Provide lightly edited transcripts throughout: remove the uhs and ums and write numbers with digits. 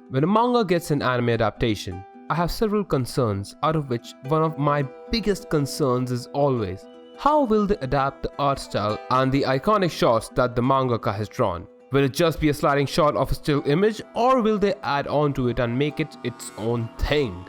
When a manga gets an anime adaptation, I have several concerns, out of which one of my biggest concerns is always, how will they adapt the art style and the iconic shots that the mangaka has drawn? Will it just be a sliding shot of a still image, or will they add on to it and make it its own thing?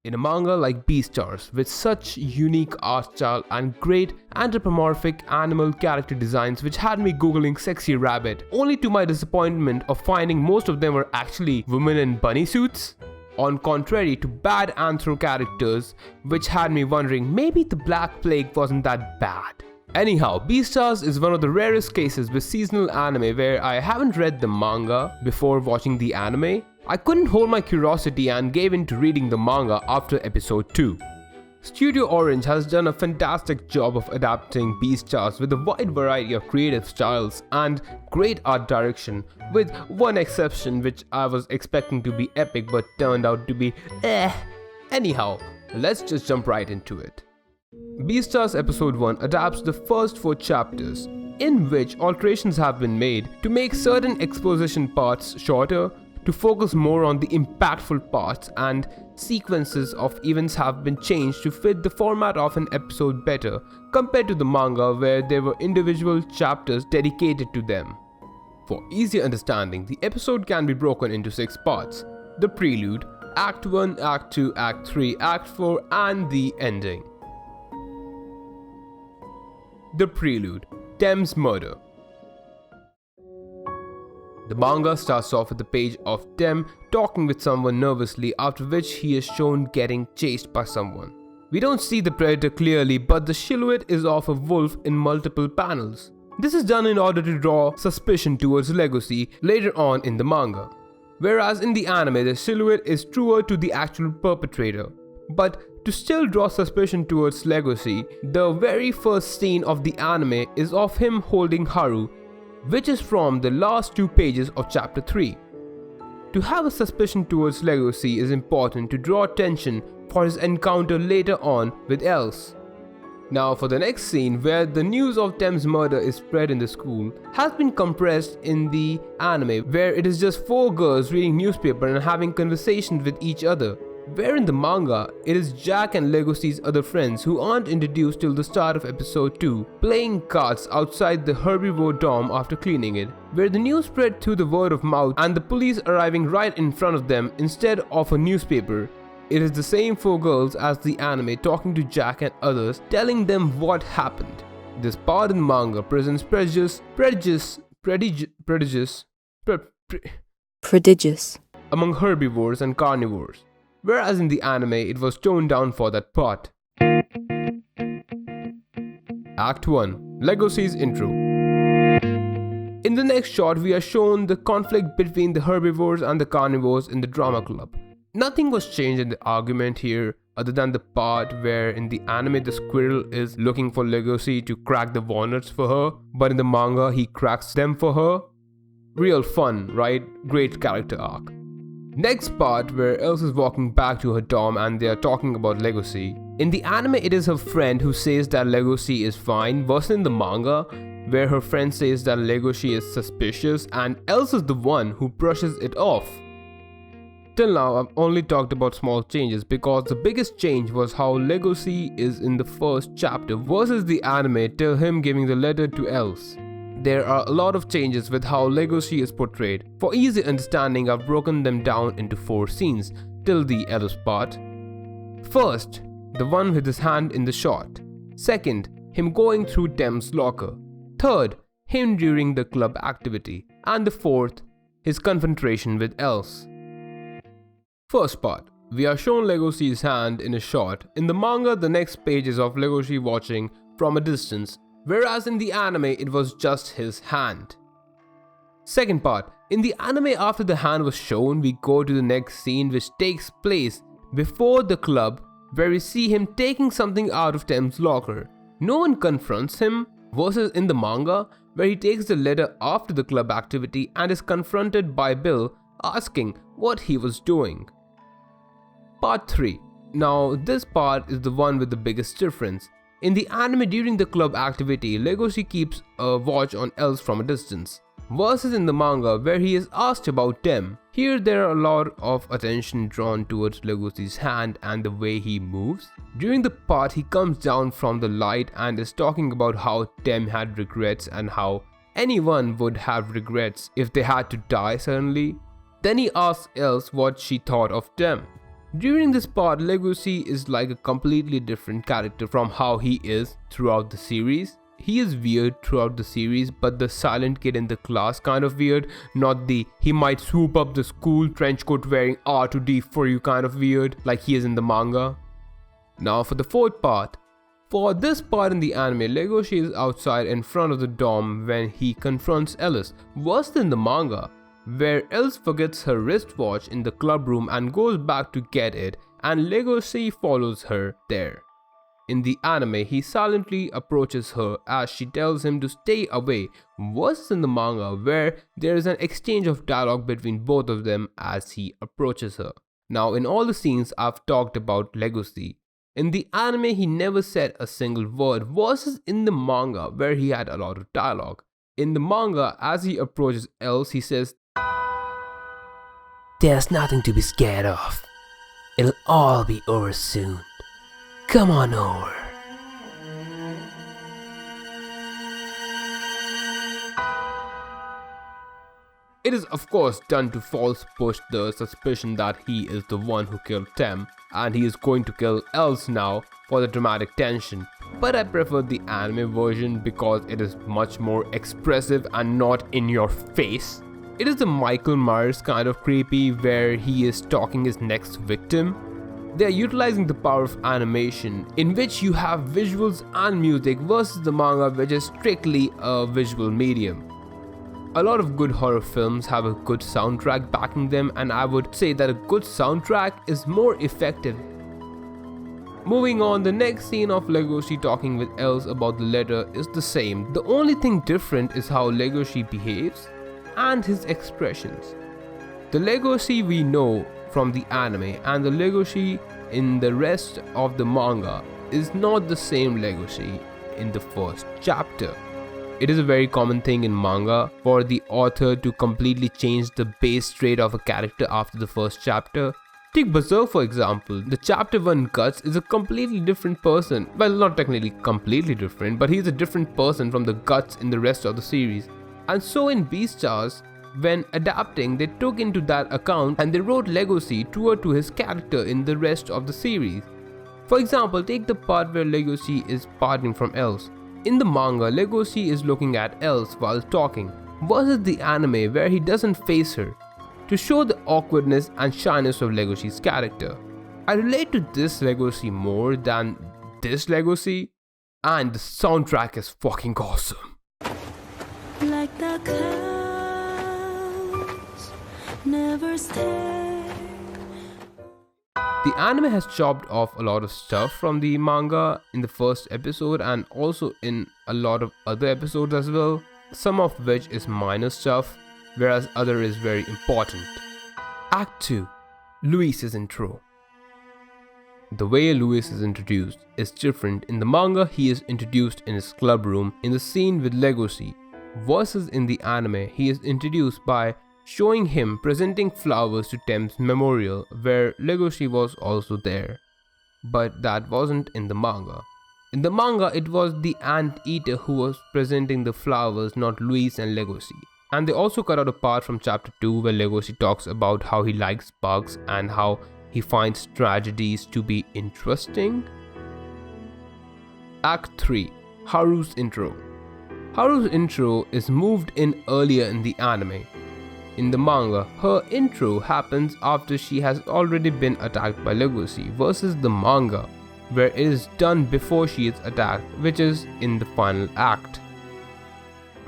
In a manga like BEASTARS, with such unique art style and great anthropomorphic animal character designs which had me googling sexy rabbit, only to my disappointment of finding most of them were actually women in bunny suits, on contrary to bad anthro characters which had me wondering maybe the Black Plague wasn't that bad. Anyhow, BEASTARS is one of the rarest cases with seasonal anime where I haven't read the manga before watching the anime. I couldn't hold my curiosity and gave in to reading the manga after episode 2. Studio Orange has done a fantastic job of adapting BEASTARS with a wide variety of creative styles and great art direction, with one exception which I was expecting to be epic but turned out to be Anyhow, let's just jump right into it. BEASTARS episode 1 adapts the first 4 chapters, in which alterations have been made to make certain exposition parts shorter, to focus more on the impactful parts, and sequences of events have been changed to fit the format of an episode better compared to the manga where there were individual chapters dedicated to them. For easier understanding, the episode can be broken into 6 parts: the prelude, Act 1, Act 2, Act 3, Act 4, and the ending. The prelude, Tem's murder. The manga starts off with a page of Tem talking with someone nervously, after which he is shown getting chased by someone. We don't see the predator clearly, but the silhouette is of a wolf in multiple panels. This is done in order to draw suspicion towards Legoshi later on in the manga. Whereas in the anime, the silhouette is truer to the actual perpetrator. But to still draw suspicion towards Legoshi, the very first scene of the anime is of him holding Haru, which is from the last 2 pages of chapter 3. To have a suspicion towards Legoshi is important to draw attention for his encounter later on with Els. Now for the next scene, where the news of Tem's murder is spread in the school, has been compressed in the anime, where it is just 4 girls reading newspaper and having conversations with each other. Where in the manga, it is Jack and Legoshi's other friends who aren't introduced till the start of episode 2, playing cards outside the herbivore dorm after cleaning it, where the news spread through the word of mouth and the police arriving right in front of them instead of a newspaper. It is the same 4 girls as the anime talking to Jack and others, telling them what happened. This part in the manga presents prodigious among herbivores and carnivores, whereas in the anime it was toned down for that part. Act 1, Legoshi's intro. In the next shot, we are shown the conflict between the herbivores and the carnivores in the drama club. Nothing was changed in the argument here other than the part where in the anime the squirrel is looking for Legoshi to crack the walnuts for her, but in the manga he cracks them for her. Real fun, right? Great character arc. Next part, where Els is walking back to her dorm and they are talking about Legoshi. In the anime, it is her friend who says that Legoshi is fine, versus in the manga, where her friend says that Legoshi is suspicious and Els is the one who brushes it off. Till now, I've only talked about small changes because the biggest change was how Legoshi is in the first chapter versus the anime till him giving the letter to Els. There are a lot of changes with how Legoshi is portrayed. For easy understanding, I've broken them down into 4 scenes till the Els part. First, the one with his hand in the shot. Second, him going through Tem's locker. Third, him during the club activity. And the fourth, his confrontation with Els. First part, we are shown Legoshi's hand in a shot. In the manga, the next page is of Legoshi watching from a distance, whereas in the anime it was just his hand. Second part, in the anime after the hand was shown, we go to the next scene which takes place before the club, where we see him taking something out of Tem's locker. No one confronts him, versus in the manga, where he takes the letter after the club activity and is confronted by Bill asking what he was doing. Part 3. Now this part is the one with the biggest difference. In the anime, during the club activity, Legoshi keeps a watch on Els from a distance, versus in the manga where he is asked about them. Here there are a lot of attention drawn towards Legoshi's hand and the way he moves. During the part, he comes down from the light and is talking about how Tem had regrets and how anyone would have regrets if they had to die suddenly. Then he asks Els what she thought of Tem. During this part, Legoshi is like a completely different character from how he is throughout the series. He is weird throughout the series, but the silent kid in the class kind of weird, not the he might swoop up the school trench coat wearing R2D for you kind of weird like he is in the manga. Now for the fourth part. For this part in the anime, Legoshi is outside in front of the dorm when he confronts Alice, worse than the manga, where Els forgets her wristwatch in the club room and goes back to get it, and Legoshi follows her there. In the anime, he silently approaches her as she tells him to stay away, worse than the manga where there is an exchange of dialogue between both of them as he approaches her. Now in all the scenes I've talked about Legoshi, in the anime he never said a single word versus in the manga where he had a lot of dialogue. In the manga, as he approaches Els, he says, "There's nothing to be scared of. It'll all be over soon. Come on over." It is of course done to false push the suspicion that he is the one who killed Tem and he is going to kill Els now for the dramatic tension. But I prefer the anime version because it is much more expressive and not in your face. It is the Michael Myers kind of creepy where he is stalking his next victim. They are utilizing the power of animation in which you have visuals and music versus the manga which is strictly a visual medium. A lot of good horror films have a good soundtrack backing them, and I would say that a good soundtrack is more effective. Moving on, the next scene of Legoshi talking with Els about the letter is the same. The only thing different is how Legoshi behaves and his expressions. The Legoshi we know from the anime and the Legoshi in the rest of the manga is not the same Legoshi in the first chapter. It is a very common thing in manga for the author to completely change the base trait of a character after the first chapter. Take Berserk for example. The chapter 1 Guts is a completely different person. Well, not technically completely different, but he's a different person from the Guts in the rest of the series. And so in BEASTARS, when adapting, they took into that account and they wrote Legoshi truer to his character in the rest of the series. For example, take the part where Legoshi is parting from Els. In the manga, Legoshi is looking at Els while talking, versus the anime where he doesn't face her, to show the awkwardness and shyness of Legoshi's character. I relate to this Legoshi more than this Legoshi, and the soundtrack is fucking awesome. Like the clouds never stay. The anime has chopped off a lot of stuff from the manga in the first episode and also in a lot of other episodes as well, some of which is minor stuff, whereas other is very important. Act 2. Luis's intro. The way Luis is introduced is different. In the manga, he is introduced in his club room in the scene with Legoshi, versus in the anime, he is introduced by showing him presenting flowers to Tem's memorial where Legoshi was also there. But that wasn't in the manga. In the manga, it was the anteater who was presenting the flowers, not Luis and Legoshi. And they also cut out a part from chapter 2 where Legoshi talks about how he likes bugs and how he finds tragedies to be interesting. Act 3. Haru's intro. Haru's intro is moved in earlier in the anime. In the manga, her intro happens after she has already been attacked by Legoshi, versus the manga, where it is done before she is attacked, which is in the final act.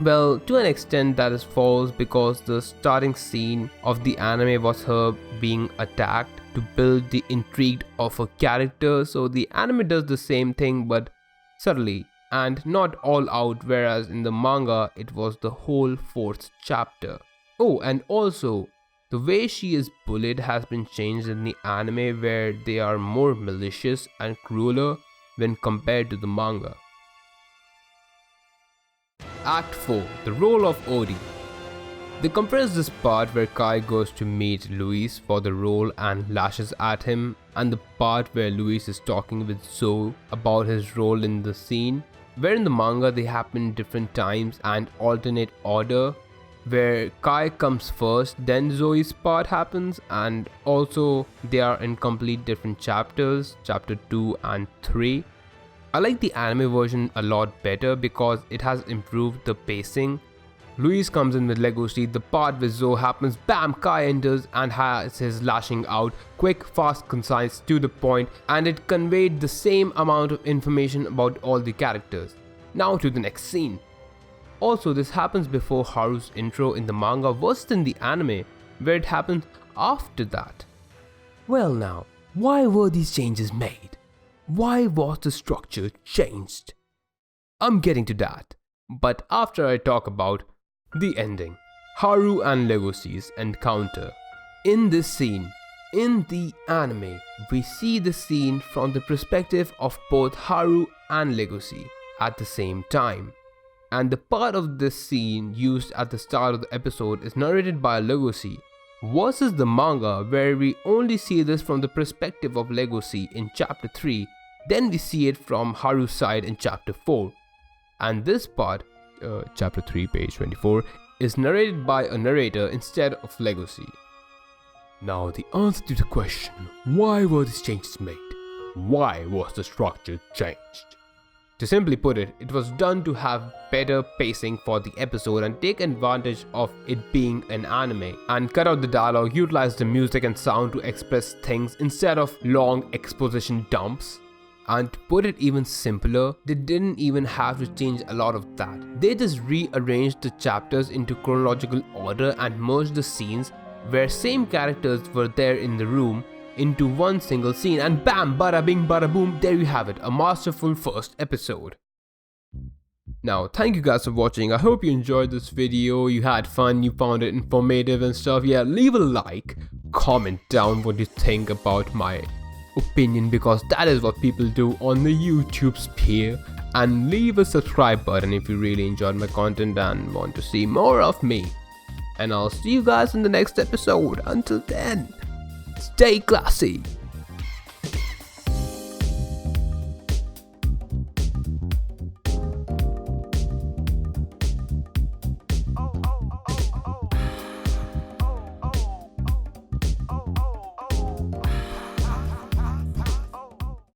Well, to an extent that is false because the starting scene of the anime was her being attacked to build the intrigue of her character, so the anime does the same thing but subtly and not all out, whereas in the manga it was the whole fourth chapter. Oh, and also, The way she is bullied has been changed in the anime, where they are more malicious and crueler when compared to the manga. Act 4. The Role of Oda. They compress this part where Kai goes to meet Luis for the role and lashes at him, and the part where Luis is talking with Zoe about his role in the scene, where in the manga they happen in different times and alternate order, where Kai comes first, then Zoe's part happens, and also they are in complete different chapters, chapter 2 and 3. I like the anime version a lot better because it has improved the pacing. Luis comes in with Legoshi, the part with Zoe happens, bam, Kai enters and has his lashing out, quick, fast, concise, to the point, and it conveyed the same amount of information about all the characters. Now to the next scene. Also, this happens before Haru's intro in the manga versus in the anime, where it happens after that. Well now, why were these changes made? Why was the structure changed? I'm getting to that, but after I talk about the ending. Haru and Legoshi's encounter. In this scene, in the anime, we see the scene from the perspective of both Haru and Legoshi at the same time. And the part of this scene used at the start of the episode is narrated by Legoshi, versus the manga where we only see this from the perspective of Legoshi in chapter 3, then we see it from Haru's side in chapter 4. And this part, chapter 3 page 24, is narrated by a narrator instead of Legoshi. Now the answer to the question, why were these changes made? Why was the structure changed? To simply put it, it was done to have better pacing for the episode and take advantage of it being an anime, and cut out the dialogue, utilize the music and sound to express things instead of long exposition dumps. And to put it even simpler, they didn't even have to change a lot of that. They just rearranged the chapters into chronological order and merged the scenes where same characters were there in the room into one single scene, and bam, bada bing, bada boom, there you have it, a masterful first episode. Now, thank you guys for watching. I hope you enjoyed this video, you had fun, you found it informative and stuff. Yeah, leave a like, comment down what you think about my opinion, because that is what people do on the YouTube sphere, and leave a subscribe button if you really enjoyed my content and want to see more of me. And I'll see you guys in the next episode. Until then, stay classy.